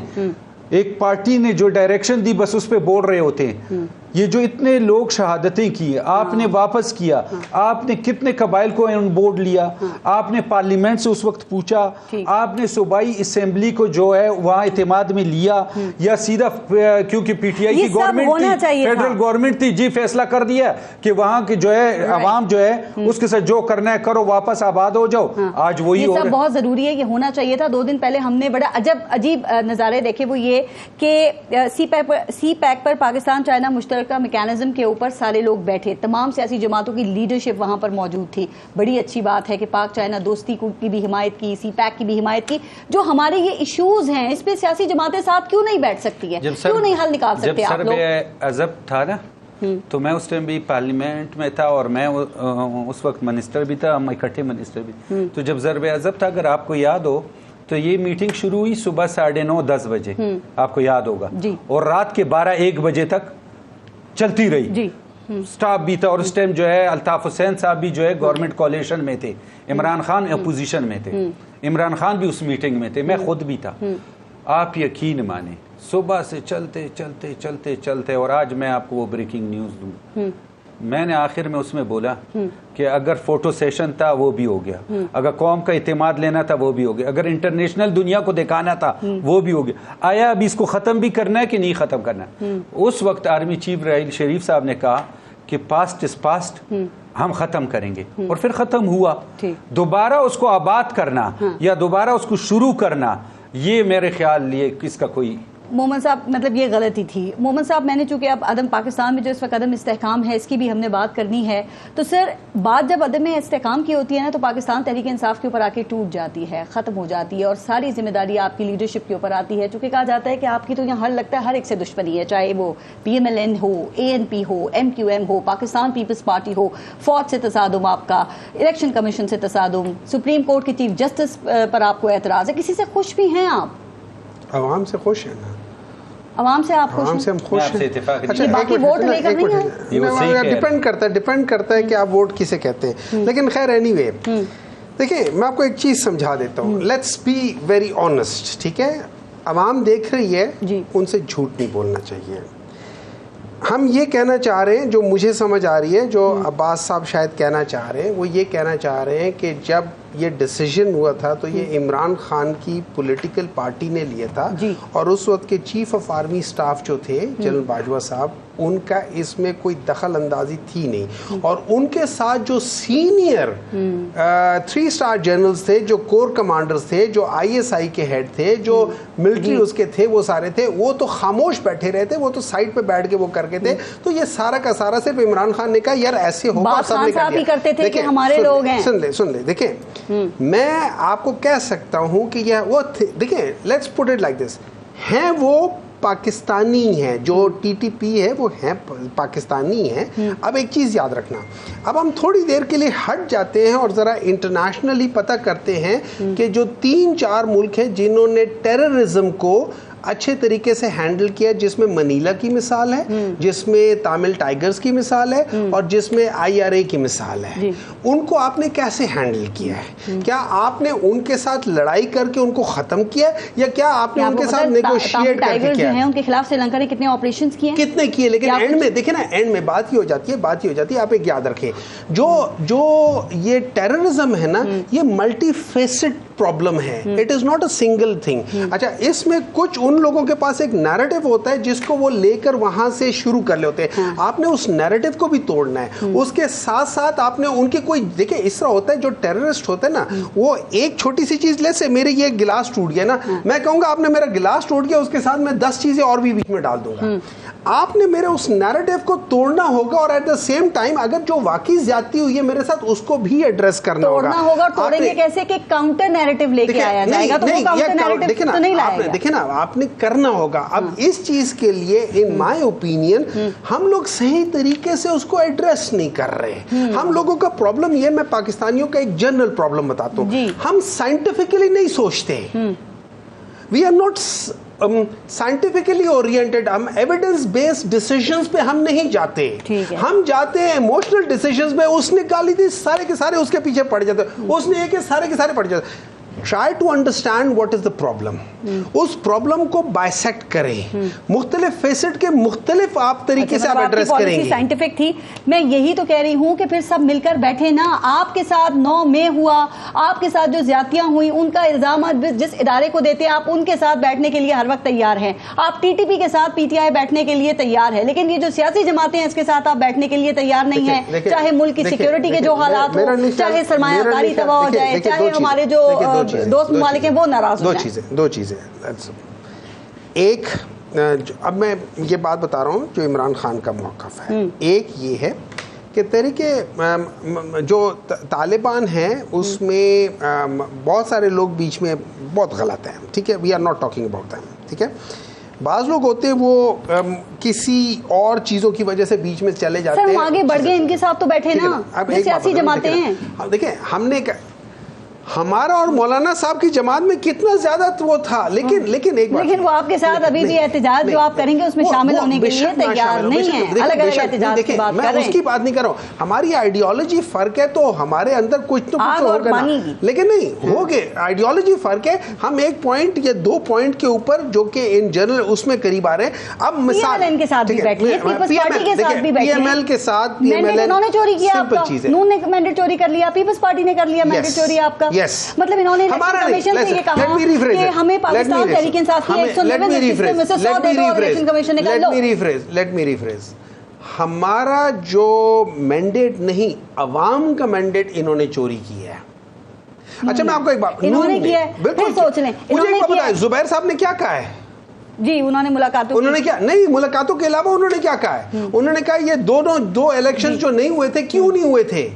ایک پارٹی نے جو ڈائریکشن دی بس اس پہ بول رہے ہوتے ہیں. یہ جو اتنے لوگ شہادتیں کی, آپ نے واپس کیا, آپ نے کتنے قبائل کو ان بورڈ لیا, آپ نے پارلیمنٹ سے اس وقت پوچھا, آپ نے صوبائی اسمبلی کو جو ہے وہاں اعتماد میں لیا, یا سیدھا کیونکہ پی ٹی آئی کی گورنمنٹ تھی, فیڈرل گورنمنٹ تھی, جی فیصلہ کر دیا کہ وہاں کے جو ہے عوام جو ہے اس کے ساتھ جو کرنا ہے کرو, واپس آباد ہو جاؤ. آج وہی سب بہت ضروری ہے, یہ ہونا چاہیے تھا. 2 دن پہلے ہم نے بڑا عجیب نظارے دیکھے, وہ یہ کہ سی پیک پر پاکستان چائنا مشترکہ میکینزم کے اوپر سارے لوگ بیٹھے, تمام سیاسی جماعتوں کی لیڈرشپ وہاں پر موجود تھی. بڑی اچھی بات ہے کہ پاک چائنا دوستی کی بھی حمایت کی, سی پیک کی بھی حمایت کی. جو ہمارے یہ ایشوز ہیں اس پہ سیاسی جماعتیں ساتھ کیوں نہیں بیٹھ سکتی ہے, کیوں نہیں حل نکال سکتے آپ لوگ؟ جب سر عزب تھا نا, تو میں اس ٹائم بھی پارلیمنٹ میں تھا اور میں اس وقت منسٹر بھی تھا, ہم اکٹھے منسٹر بھی. تو جب ضرب عزب تھا, اگر آپ کو یاد ہو تو یہ میٹنگ شروع ہوئی صبح 9:30-10 بجے, آپ کو یاد ہوگا, اور رات کے 12-1 بجے تک چلتی رہی. سٹاف بھی تھا, اور اس ٹائم جو ہے الطاف حسین صاحب بھی جو ہے گورنمنٹ کولیشن میں تھے, عمران خان اپوزیشن میں تھے, عمران خان بھی اس میٹنگ میں تھے, میں خود بھی تھا. آپ یقین مانیں صبح سے چلتے چلتے چلتے چلتے, اور آج میں آپ کو وہ بریکنگ نیوز دوں. میں نے آخر میں اس میں بولا کہ اگر فوٹو سیشن تھا وہ بھی ہو گیا, اگر قوم کا اعتماد لینا تھا وہ بھی ہو گیا, اگر انٹرنیشنل دنیا کو دکھانا تھا وہ بھی ہو گیا. آیا اب اس کو ختم بھی کرنا ہے کہ نہیں ختم کرنا؟ اس وقت آرمی چیف راحیل شریف صاحب نے کہا کہ پاسٹ از پاسٹ, ہم ختم کریں گے, اور پھر ختم ہوا. دوبارہ اس کو آباد کرنا یا دوبارہ اس کو شروع کرنا, یہ میرے خیال لیے کس کا کوئی مومن صاحب مطلب یہ غلطی تھی. مومن صاحب میں نے چونکہ اب عدم پاکستان میں جو اس وقت عدم استحکام ہے اس کی بھی ہم نے بات کرنی ہے, تو سر بات جب عدم استحکام کی ہوتی ہے نا تو پاکستان تحریک انصاف کے اوپر آ کے ٹوٹ جاتی ہے, ختم ہو جاتی ہے, اور ساری ذمہ داری آپ کی لیڈرشپ کے اوپر آتی ہے. چونکہ کہا جاتا ہے کہ آپ کی تو یہاں لگتا ہے ہر ایک سے دشمنی ہے, چاہے وہ PMLN ہو, ANP ہو, MQM ہو, پاکستان پیپلز پارٹی ہو, فوج سے تصادم, آپ کا الیکشن کمیشن سے تصادم, سپریم کورٹ کے چیف جسٹس پر آپ کو اعتراض ہے. کسی سے خوش بھی ہیں آپ؟ عوام سے خوش ہیں نا, عوام سے آپ عوام سے ہم خوش ہیں. اچھا باقی ووٹ لے کر نہیں ہے, ڈیپینڈ کرتا ہے کہ آپ ووٹ کسے کہتے ہیں. لیکن خیر اینی وے, دیکھیں میں آپ کو ایک چیز سمجھا دیتا ہوں, لیٹس بی ویری آنیسٹ, ٹھیک ہے. عوام دیکھ رہی ہے, ان سے جھوٹ نہیں بولنا چاہیے. ہم یہ کہنا چاہ رہے ہیں, جو مجھے سمجھ آ رہی ہے, جو عباس صاحب شاید کہنا چاہ رہے ہیں, وہ یہ کہنا چاہ رہے ہیں کہ جب یہ ڈیسیجن ہوا تھا تو یہ عمران خان کی پولیٹیکل پارٹی نے لیا تھا, اور اس وقت کے چیف آف آرمی سٹاف جو تھے جنرل باجوہ صاحب, ان کا اس میں کوئی دخل اندازی تھی نہیں. اور ان کے ساتھ جو سینئر 3 اسٹار جنرلز تھے, جو کور کمانڈرز تھے, جو ISI کے ہیڈ تھے, جو ملٹری اس کے تھے, وہ سارے تھے, وہ تو خاموش بیٹھے رہے تھے, وہ تو سائڈ پہ بیٹھ کے وہ کر کے تھے. تو یہ سارا کا سارا صرف عمران خان نے کہا یار ایسے ہوگا, سب نے کہا دیکھیں ہمارے لوگ ہیں, سن لے دیکھیں, میں آپ کو کہہ سکتا ہوں کہ یہ وہ دیکھیں, let's put it like this, ہیں وہ پاکستانی ہیں, جو TTP ہے وہ ہیں پاکستانی ہیں. اب ایک چیز یاد رکھنا, اب ہم تھوڑی دیر کے لیے ہٹ جاتے ہیں اور ذرا انٹرنیشنلی پتہ کرتے ہیں کہ جو 3-4 ملک ہیں جنہوں نے ٹیررزم کو अच्छे तरीके से हैंडल किया, जिसमें मनीला की मिसाल है, जिसमें तमिल टाइगर्स की मिसाल है और जिसमें IRA की मिसाल है। उनको आपने कैसे हैंडल किया है? क्या आपने उनके साथ लड़ाई करके उनको खत्म किया या क्या आपने उनके साथ नेगोशिएट करके किया है? उनके खिलाफ श्रीलंका ने कितने ऑपरेशंस किए? कितने किए, लेकिन एंड में देखिए ना, एंड में बात ही हो जाती है, आप एक याद रखें, जो ये टेररिज्म है ना, ये मल्टी फेसेड प्रॉब्लम है, it is not a single thing. अच्छा, इसमें कुछ उन लोगों के पास एक नैरेटिव होता है जिसको वो लेकर वहां से शुरू कर लेते हैं। आपने उस नैरेटिव को भी तोड़ना है, उसके साथ साथ आपने उनके कोई, देखिए इस तरह होता है, जो टेररिस्ट होते हैं ना, वो एक छोटी सी चीज, जैसे मेरे ये गिलास टूट गया ना, मैं कहूंगा आपने मेरा गिलास टूट गया, उसके साथ मैं 10 चीजें और भी बीच में डाल दूंगा। आपने मेरे उस नैरेटिव को तोड़ना होगा और एट द सेम टाइम अगर जो वाकई ज्यादती हुई है मेरे साथ उसको भी एड्रेस करना होगा। तोड़ेंगे कैसे कि काउंटर नैरेटिव लेके आया जाएगा, तो वो काउंटर नैरेटिव तो नहीं लाएगा। देखिए ना, आपने करना होगा। अब इस चीज के लिए इन माय ओपिनियन हम लोग सही तरीके से उसको एड्रेस नहीं कर रहे। हम लोगों का प्रॉब्लम ये, मैं पाकिस्तानियों का एक जनरल प्रॉब्लम बताता हूँ, हम साइंटिफिकली नहीं सोचते। We are not scientifically oriented, हम एविडेंस बेस्ड डिसीजंस पे हम नहीं जाते, हम जाते हैं इमोशनल डिसीजंस में। उसने गाली दी, सारे के सारे उसके पीछे पड़ जाते, उसने ये, सारे के सारे पड़ जाते। Try to understand what is the problem, उस प्रॉब्लम को बाइसेक्ट करें, मुख्तलिफ फेसेट के मुख्तलिफ आप तरीके से आप एड्रेस करेंगे। साइंटिफिक थी, मैं यही तो कह रही हूँ कि फिर सब मिलकर बैठे ना। आपके साथ 9 मई हुआ, आपके साथ जो ज्यादतियां हुई, उनका इल्जाम जिस इदारे को देते हैं, आप उनके साथ बैठने के लिए हर वक्त तैयार हैं। आप TTP के साथ PTI बैठने के लिए तैयार है, लेकिन ये जो सियासी जमातें हैं इसके साथ आप बैठने के लिए तैयार नहीं है। चाहे मुल्क की सिक्योरिटी के जो हालात हो, चाहे सरमायाकारी तबाह हो जाए, चाहे हमारे जो दोस्त ममालिक हैं वो नाराज हो जाएं। दो चीजें। एक, अब मैं ये बात बता रहा हूँ जो इमरान खान का मौक़िफ़ है। एक ये है कि तरीके जो तालिबान हैं उसमें बहुत सारे लोग बीच में बहुत गलत हैं, ठीक है, we are not talking about them, ठीक है। बाज़ लोग होते हैं वो किसी और चीज़ों की वजह से बीच में चले जाते हैं। सर, आगे बढ़ गए, इनके साथ तो बैठे ना, सियासी जमातें हैं। देखिए, हमने हमारा और मौलाना साहब की जमात में कितना ज्यादा वो था, लेकिन एक बात, लेकिन वो आपके साथ अभी भी एहतजाज जो आप करेंगे उसमें शामिल होने के लिए तैयार नहीं है। अलग अलग एहतजाज की बात कर रहे हैं, मैं उसकी बात नहीं कर रहा हूँ। हमारी आइडियोलॉजी फर्क है तो हमारे अंदर कुछ तो कुछ होगा ना, लेकिन नहीं हो गए, आइडियोलॉजी फर्क है। हम एक पॉइंट या 2 पॉइंट के ऊपर जो कि इन जनरल उसमें करीब आ रहे हैं। अब मिसाल के साथ भी बैठिए, पीपल्स पार्टी के साथ भी बैठिए, PML के साथ, इन्होंने चोरी किया, नून ने मैंडेट चोरी कर लिया, पीपल्स पार्टी ने कर लिया मैंडेट चोरी आपका। मतलब इन्होंने कमीशन से ये कहा कि हमें पाकिस्तान तहरीक इंसाफ की 111 जिसमें से 100 दे दो और इलेक्शन कमीशन निकाल लो। लेट मी रिफ्रेज, हमारा जो मैंडेट नहीं, अवाम का मैंडेट इन्होंने चोरी किया है। अच्छा, मैं आपको एक बात, इन्होंने किया है, बिल्कुल सोच लें, मुझे एक बात बताएं, जुबैर साहब ने क्या कहा है? जी, उन्होंने मुलाकातों के अलावा उन्होंने क्या कहा है? उन्होंने कहा ये दो इलेक्शंस जो नहीं हुए थे, क्यों नहीं हुए थे?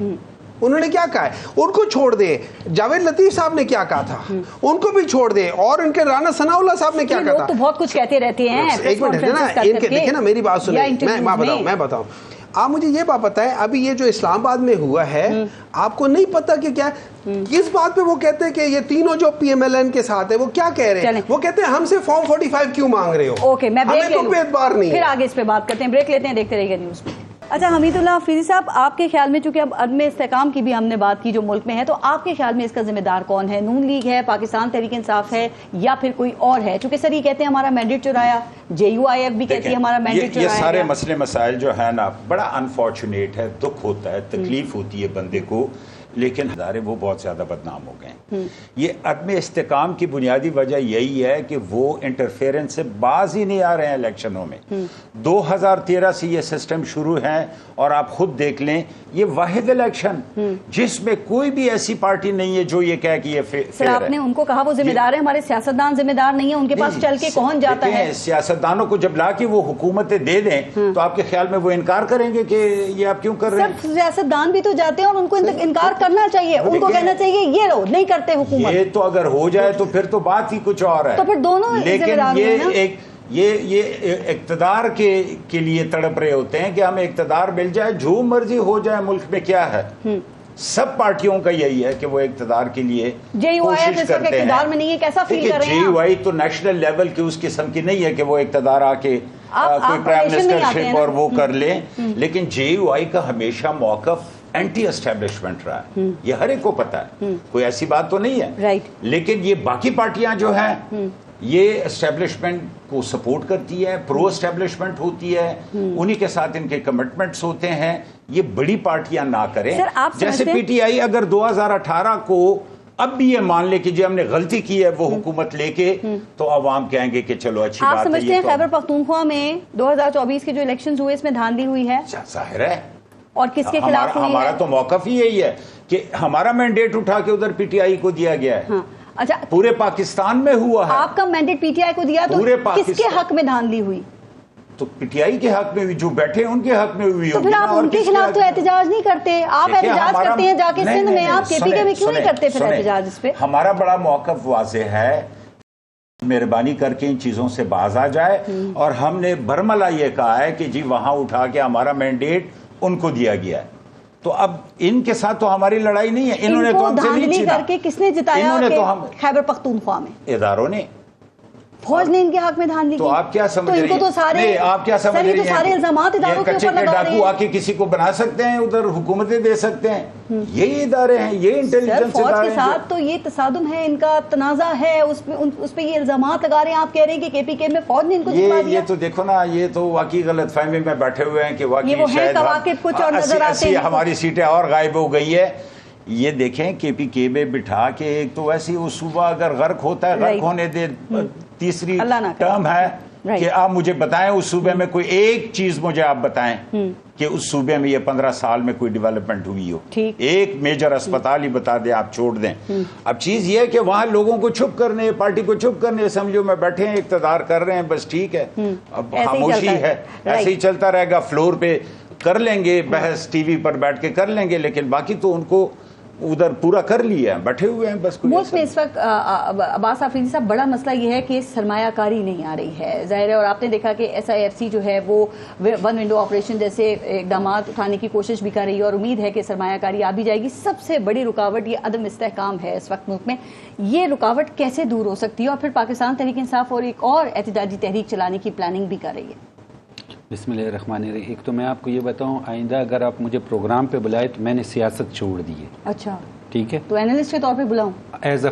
उन्होंने क्या कहा है? उनको छोड़ दे। जावेद लतीफ साहब ने क्या कहा था, उनको भी छोड़ दे। और इनके राना सनाउल्लाह साहब ने क्या कहा था? तो बहुत कुछ कहते रहते हैं। एक मिनट है ना, इनके देखिए ना, मेरी बात सुनिए, मैं बताऊं। आप मुझे ये बात बताएं, अभी ये जो इस्लामाबाद में हुआ है, आपको नहीं पता कि क्या, किस बात पे वो कहते हैं कि ये तीनों जो PMLN के साथ है, वो क्या कह रहे हैं? वो कहते हैं हमसे फॉर्म 45 क्यों मांग रहे हो? ओके, मैं ब्रेक हमें तो एतबार नहीं, फिर आगे इस पे बात करते हैं, ब्रेक लेते हैं, देखते रहिएगा न्यूज़ में। अच्छा, हमीदुल्लाह अफरीदी साहब, आपके ख्याल में, चूंकि अब अदम इस्तेहकाम की भी हमने बात की जो मुल्क में है, तो आपके ख्याल में इसका जिम्मेदार कौन है? नून लीग है, पाकिस्तान तहरीक इंसाफ है, या फिर कोई और है? चूंकि सर ये कहते हैं हमारा मैंडेट चुराया, JUIF भी कहती है हमारा मैंडेट चुराया। ये सारे मसले मसाइल जो है ना, बड़ा अनफॉर्चुनेट है, दुख होता है, तकलीफ होती है बंदे को, लेकिन हज़ारे वो बहुत ज़्यादा बदनाम हो गए। ये अदम इस्तेकाम की बुनियादी वजह यही है कि वो इंटरफेरेंस से बाज ही नहीं आ रहे हैं इलेक्शनों में। 2013 से ये सिस्टम शुरू है और आप खुद देख लें, ये वाहिद इलेक्शन जिसमें कोई भी ऐसी पार्टी नहीं है जो ये कहे कि ये फेयर है। आपने उनको कहा वो जिम्मेदार है, हमारे सियासतदान जिम्मेदार नहीं है, उनके पास चल के कौन जाता है? सियासतदानों को जब ला के वो हुकूमतें दे दें तो आपके ख्याल में वो इनकार करेंगे कि ये आप क्यों कर रहे हैं? सियासतदान भी तो जाते हैं और उनको इनकार करना चाहिए, उनको कहना चाहिए ये लो, नहीं करते हुकूमत। ये तो अगर हो जाए तो फिर तो बात ही कुछ और है। तो फिर दोनों, लेकिन ये इक्तदार के लिए तड़प रहे होते हैं कि हमें इक्तदार मिल जाए, जो मर्जी हो जाए, मुल्क में क्या है, सब पार्टियों का यही है कि वो इक़्तिदार के लिए कोशिश करते हैं। इक़्तिदार में नहीं है, कैसा फील कर रहे हैं? JUI तो नेशनल लेवल की उस किस्म की नहीं है कि वो इक़्तिदार आके कोई प्राइम मिनिस्टरशिप और वो कर ले, लेकिन JUI का हमेशा मौक़िफ़ एंटी एस्टेब्लिशमेंट रहा है, ये हर एक को पता है, कोई ऐसी बात तो नहीं है। लेकिन ये बाकी पार्टियां जो हैं ये एस्टेब्लिशमेंट को सपोर्ट करती है, प्रो एस्टेब्लिशमेंट होती है, उन्हीं के साथ इनके कमिटमेंट्स होते हैं। ये बड़ी पार्टियां ना करें। जैसे PTI अगर 2018 को अब भी ये मान ले कि जो हमने गलती की है वो हुकूमत लेके, तो अवाम कहेंगे कि चलो अच्छी बात है। आप समझते हैं खैबर पख्तूनख्वा में 2024 के जो इलेक्शंस हुए इसमें धांधली हुई है? जाहिर है। और किसके खिलाफ हुई है? हमारा तो मौक़िफ़ ही यही है कि हमारा मैंडेट उठा के उधर PTI को दिया गया है। अच्छा, पूरे पाकिस्तान में हुआ है। आपका मैंडेट PTI को दिया, तो किसके हक में धांधली हुई? तो PTI के हक में हुई, जो बैठे उनके हक में हुई। तो फिर आप उनके खिलाफ तो एहतजाज नहीं करते, आप एहतजाज करते हैं जाके सिंध में, आप KPK में क्यों नहीं करते फिर एहतजाज इस पे? हमारा बड़ा मौक़िफ़ वाज़ेह है, मेहरबानी करके इन चीज़ों से बाज आ जाए। और हमने बरमला ये कहा है कि जी वहाँ उठा के हमारा मैंडेट उनको दिया गया है, तो अब इनके साथ तो हमारी लड़ाई नहीं है। इन्होंने तो हमसे नहीं छीना। करके किसने जिताया खैबर पख्तूनख्वा में? इदारों ने, फौज ने इनके हक में धांधली की। तो आप क्या समझ रही हैं? तो सारे आप क्या समझ रही हैं? तो सारे इल्जामात इदारों के ऊपर लगा रहे हैं। आके किसी को बना सकते हैं, उधर हुकूमतें दे सकते हैं, यही इदारे हैं, ये इंटेलिजेंस फौज के साथ तो ये तसादुम है, इनका तनाजा है, उस पे ये इल्जामात लगा रहे हैं। आप कह रहे हैं कि KPK में फौज ने इनको जितवा दिया। ये तो देखो ना, ये तो वाकई गलतफहमी में बैठे हुए हैं कि वाकई शायद कुछ और नजर आते हैं, हमारी सीटें और गायब हो गई है। ये देखें KPK में बिठा के, एक तो वैसे वो सूबा अगर गर्क होता है, गर्क होने दे, तीसरी टर्म है कि आप मुझे बताएं उस सूबे में कोई एक चीज मुझे आप बताएं कि उस सूबे में ये 15 साल में कोई डेवलपमेंट हुई हो, एक मेजर अस्पताल ही बता दें, आप छोड़ दें। अब चीज ये है कि वहां लोगों को चुप करने, पार्टी को चुप करने, समझो में बैठे हैं, इक़्तिदार कर रहे हैं, बस ठीक है, अब खामोशी है, ऐसे ही चलता रहेगा। फ्लोर पे कर लेंगे बहस, TV पर बैठ के कर लेंगे, लेकिन बाकी तो उनको उधर पूरा कर लिया है, बैठे हुए हैं बस। मुल्क में इस वक्त अब्बास आफरीदी साहब, बड़ा मसला ये है कि सरमायाकारी नहीं आ रही है, जाहिर है। और आपने देखा कि SIFC जो है वो वन विंडो ऑपरेशन जैसे इकदाम उठाने की कोशिश भी कर रही है, और उम्मीद है कि सरमायाकारी आ भी जाएगी। सबसे बड़ी रुकावट ये अदम इस्तेहकाम है इस वक्त मुल्क में। ये रुकावट कैसे दूर हो सकती है? और फिर पाकिस्तान तहरीक इंसाफ और एक और एहतजाजी तहरीक चलाने की प्लानिंग भी कर रही है। बिस्मिल्लाहिर्रहमानिर्रहीम। एक तो मैं आपको ये बताऊं, आइंदा अगर आप मुझे प्रोग्राम पे बुलाए तो मैंने सियासत छोड़ दी है। अच्छा, ठीक है, तो एनालिस्ट के तौर पे बुलाऊं? एज अ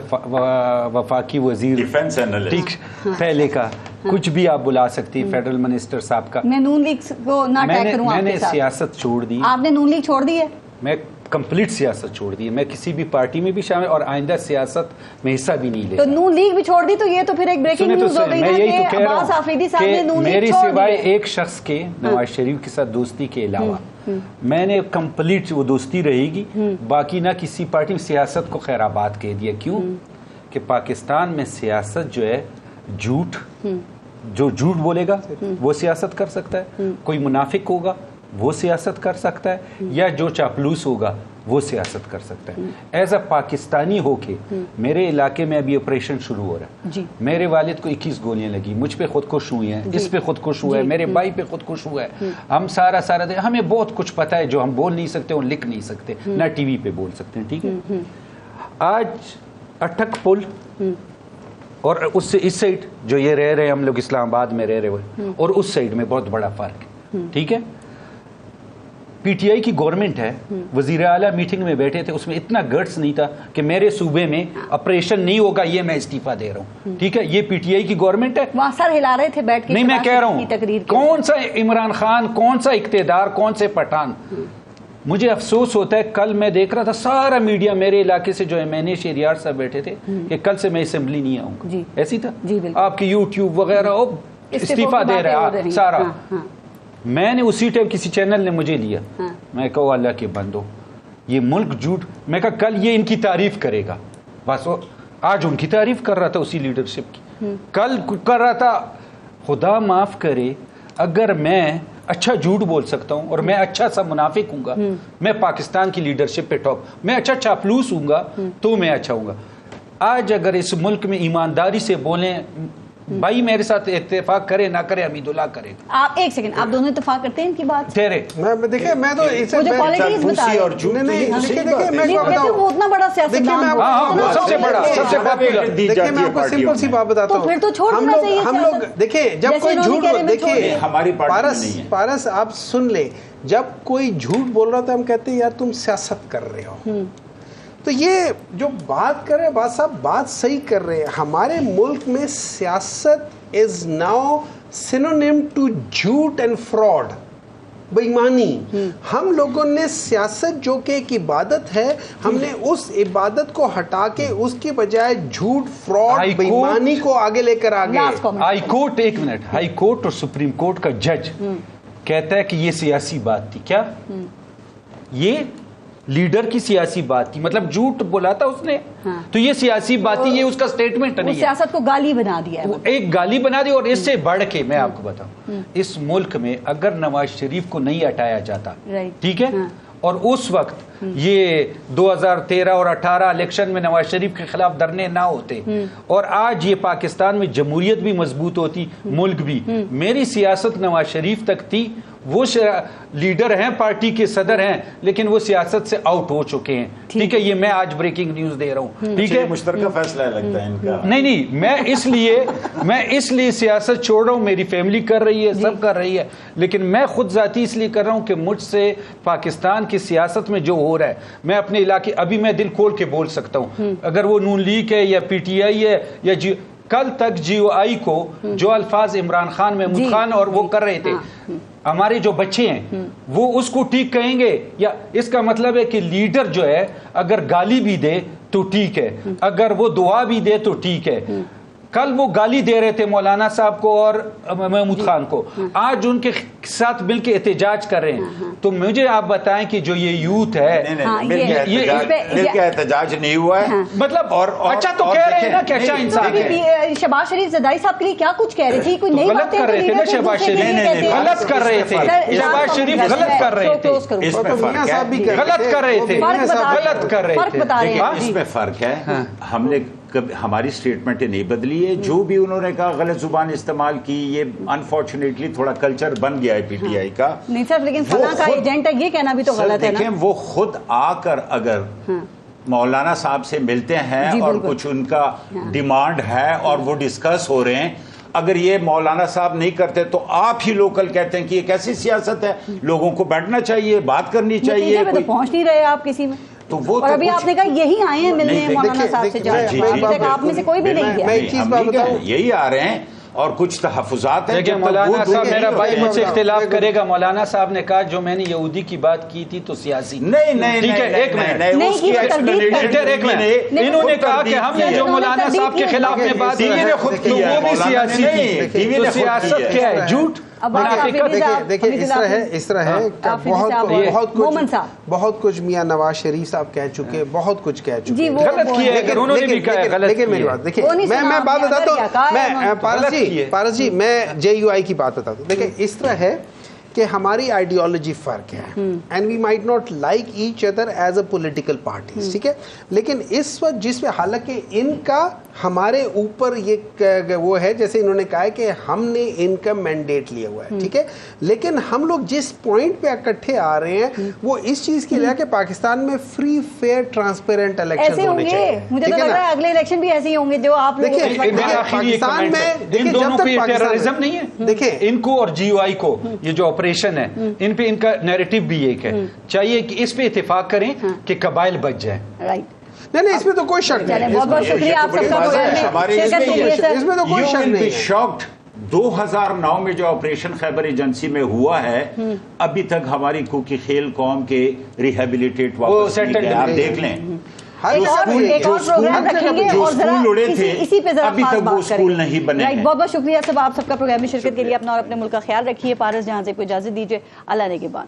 वफाकी वजीर, डिफेंस एनालिस्ट, ठीक, पहले का कुछ भी आप बुला सकती है, फेडरल मिनिस्टर साहब का। मैं नून लीग को ना टैग करूं, मैंने सियासत छोड़ दी। आपने नून लीग छोड़ दी है? मैं कंप्लीट सियासत छोड़ दी है, मैं किसी भी पार्टी में भी शामिल और आइंदा सियासत में हिस्सा भी नहीं लेता। तो नून लीग भी छोड़ दी, तो ये तो फिर एक ब्रेकिंग न्यूज़ हो गई ना कि अब्बास आफरीदी साहब ने नून लीग छोड़ दी। मेरी सिवाय एक शख्स के, नवाज शरीफ के साथ दोस्ती के अलावा मैंने कंप्लीट वो दोस्ती रहेगी, बाकी ना किसी पार्टी में सियासत को खैराबाद कह दिया। क्यों? कि पाकिस्तान में सियासत जो है झूठ, जो झूठ बोलेगा वो सियासत कर सकता है, कोई मुनाफिक होगा वो सियासत कर सकता है, या जो चापलूस होगा वो सियासत कर सकता है। एज अ पाकिस्तानी होके मेरे इलाके में अभी ऑपरेशन शुरू हो रहा है। मेरे वालिद को 21 गोलियां लगी, मुझ पे खुदकुश हुई हैं, इस पे खुदकुश हुआ है, मेरे भाई पे खुदकुश हुआ है। हम सारा दिन, हमें बहुत कुछ पता है जो हम बोल नहीं सकते और लिख नहीं सकते, ना TV पे बोल सकते हैं, ठीक है। आज अटक पुल और उससे इस साइड जो ये रह रहे हम लोग इस्लामाबाद में रह रहे हुए, और उस साइड में बहुत बड़ा फर्क है, ठीक है। PTI की गवर्नमेंट है, वजीर आला मीटिंग में बैठे थे, उसमें इतना गट्स नहीं था कि मेरे सूबे में ऑपरेशन नहीं होगा, ये मैं इस्तीफा दे रहा हूँ, ठीक है। ये PTI की गवर्नमेंट है। वहाँ सर हिला रहे थे बैठ के। नहीं, मैं कह रहा हूँ कौन सा इमरान खान, कौन सा इक्तेदार, कौन से पठान। मुझे अफसोस होता है, कल मैं देख रहा था सारा मीडिया मेरे इलाके से जो MNA शेरियार साहब बैठे थे कि कल से मैं असेंबली नहीं आऊंगा, ऐसी था। आपकी YouTube वगैरह इस्तीफा दे रहा है सारा। मैंने उसी टाइम किसी चैनल ने मुझे लिया, मैं कहा अल्लाह के बंदो, ये मुल्क झूठ। मैं कहा कल ये इनकी तारीफ करेगा, बस वो आज उनकी तारीफ कर रहा था, उसी लीडरशिप की कल कर रहा था। खुदा माफ करे, अगर मैं अच्छा झूठ बोल सकता हूँ और मैं अच्छा सा मुनाफिक हूँगा, मैं पाकिस्तान की लीडरशिप पे टॉप, मैं अच्छा चापलूस हूँगा तो मैं अच्छा हूँगा। आज अगर इस मुल्क में ईमानदारी से बोलें, भाई मेरे साथ इत्तेफाक करे ना करे हमीदुल्लाह करेगा। आप एक सेकंड, आप दोनों इत्तेफाक करते हैं इनकी बात? तेरे देखिए मैं तो इससे मुझे क्वालिटीज बताइए। और झूठ नहीं देखिए मैं नहीं, आपको कहते बताऊं, वो उतना बड़ा सियासतदान है। वो सबसे बड़ा सबसे पॉपुलर। देखिए मैं आपको सिंपल सी बात बताता हूँ। तो फिर तो छोड़ देना चाहिए हम लोग देखिए जब कोई झूठ देखिए हमारी पार्टी पारस आप सुन ले, जब कोई झूठ बोल रहा था हम कहते हैं यार तुम सियासत कर रहे हो। तो ये जो बात कर रहे हैं बात साहब बात सही कर रहे हैं। हमारे मुल्क में सियासत इज नाउ सिनोनिम टू झूठ एंड फ्रॉड, बेईमानी। हम लोगों ने सियासत जो कि एक इबादत है, हमने उस इबादत को हटा के उसकी बजाय झूठ फ्रॉड बेईमानी को आगे लेकर आ गए। हाई कोर्ट, एक मिनट, हाई कोर्ट और सुप्रीम कोर्ट का जज कहता है कि ये सियासी बात थी। क्या ये लीडर की सियासी बात थी? मतलब झूठ बोला था उसने। हाँ। तो ये सियासी बात थी, ये उसका स्टेटमेंट नहीं है। सियासत को गाली बना दिया है, एक गाली बना दी। और इससे बढ़ के मैं आपको बताऊं, इस मुल्क में अगर नवाज शरीफ को नहीं हटाया जाता, ठीक है, हाँ। और उस वक्त ये 2013 और 18 इलेक्शन में नवाज शरीफ के खिलाफ धरने ना होते और आज ये पाकिस्तान में जमहूरियत भी मजबूत होती, मुल्क भी। मेरी सियासत नवाज शरीफ तक थी। वो लीडर हैं, पार्टी के सदर हैं, लेकिन वो सियासत से आउट हो चुके हैं। ठीक है, ये मैं आज ब्रेकिंग न्यूज दे रहा हूँ। ठीक है, मुश्तरका फैसला लगता है इनका। नहीं, मैं इसलिए सियासत छोड़ रहा हूँ। मेरी फैमिली कर रही है, सब कर रही है, लेकिन मैं खुद जाती इसलिए कर रहा हूँ कि मुझसे पाकिस्तान की सियासत में जो हो रहा है, मैं अपने इलाके अभी मैं दिल खोल के बोल सकता हूँ। अगर वो नून लीग है या PTI है या कल तक GOI को जो अल्फाज इमरान खान, महमूद खान और वो कर रहे थे, हमारे जो बच्चे हैं वो उसको ठीक कहेंगे? या इसका मतलब है कि लीडर जो है अगर गाली भी दे तो ठीक है, अगर वो दुआ भी दे तो ठीक है। कल वो गाली दे रहे थे मौलाना साहब को और महमूद खान को, आज उनके साथ मिलकर एहतजाज कर रहे हैं। तो मुझे आप बताएं कि जो ये यूथ है, मिलकर एहतजाज नहीं हुआ है, मतलब और अच्छा तो कह रहे हैं ना कि अच्छा इंसान है। शहबाज शरीफ जरदारी साहब के लिए क्या कुछ कह रही थी? कोई नई गलत कर रहे थे ना शहबाज शरीफ, गलत कर रहे थे। शहबाज शरीफ गलत कर रहे थे, इसमें फर्क है, गलत कर रहे थे, गलत कर रहे थे। इसमें फर्क है, हमने हमारी स्टेटमेंटें नहीं बदली है। जो भी उन्होंने कहा गलत जुबान इस्तेमाल की, ये अनफॉर्चुनेटली थोड़ा कल्चर बन गया है PTI का। नहीं सर, लेकिन फलां का एजेंट है ये कहना भी तो गलत है ना। वो खुद आकर अगर मौलाना साहब से मिलते हैं और कुछ उनका डिमांड है और वो डिस्कस हो रहे हैं, अगर ये मौलाना साहब नहीं करते तो आप ही लोकल कहते हैं कि ये कैसी सियासत है, लोगों को बैठना चाहिए, बात करनी चाहिए। तो पहुंच नहीं रहे आप किसी में, तो वो और अभी आपने कहा यही आए हैं मिलने मौलाना साहब से, आप में से कोई भी नहीं गया। यही आ रहे हैं और कुछ तहफ़्फ़ुज़ात हैं। देखिए मौलाना साहब, मेरा भाई मुझसे इख्तिलाफ करेगा, मौलाना साहब ने कहा जो मैंने यहूदी की बात की थी तो सियासी नहीं, ठीक है, एक मिनट, इन्होंने कहा कि हमने जो मौलाना साहब के खिलाफ में बात की वो भी सियासी थी। तो सियासत क्या है? झूठ। देखिए इस तरह है बहुत कुछ मियां नवाज शरीफ साहब कह चुके, बहुत कुछ कह चुके, गलत किया है, उन्होंने भी कहा गलत। लेकिन मेरी बात देखिए, मैं बात बताता हूँ, मैं पारस जी मैं JUI की बात बताता हूँ। देखिए इस तरह है कि हमारी आइडियोलॉजी फर्क है and we might not like each other as a political parties, ठीक है, लेकिन इस वक्त जिसमें हालांकि इनका हमारे ऊपर ये वो है, जैसे इन्होंने कहा है कि हमने इनका मैंडेट लिया हुआ है, ठीक है, लेकिन हम लोग जिस पॉइंट पे इकट्ठे आ रहे हैं वो इस चीज के लिए कि पाकिस्तान में फ्री फेयर ट्रांसपेरेंट इलेक्शन होने चाहिए। मुझे तो लग रहा है अगले इलेक्शन भी ऐसे ही होंगे जो आप लोग पाकिस्तान में दोनों पे टेररिज्म नहीं है। देखिए इनको और GUI को ये जो ऑपरेशन है, इन पे इनका नैरेटिव भी एक है, चाहिए कि इस पे इत्तेफाक करें कि कबाइल बच जाए। राइट, नहीं इसमें तो कोई शक नहीं। बहुत बहुत शुक्रिया आप सबका, इसमें तो कोई शक नहीं। शॉक्ड 2009 में जो ऑपरेशन खैबर एजेंसी में हुआ है, अभी तक हमारी कुकी खेल कौम के रिहेबिलिटेट वापस नहीं गए। आप देख लें जो स्कूल उड़े थे अभी तक वो स्कूल नहीं बने। बहुत बहुत शुक्रिया सब आप सबका प्रोग्राम में शिरकत के लिए। अपना और अपने मुल्क का ख्याल रखिए। पारस जहां से को इजाजत दीजिए। अल्लाह ने के बाद।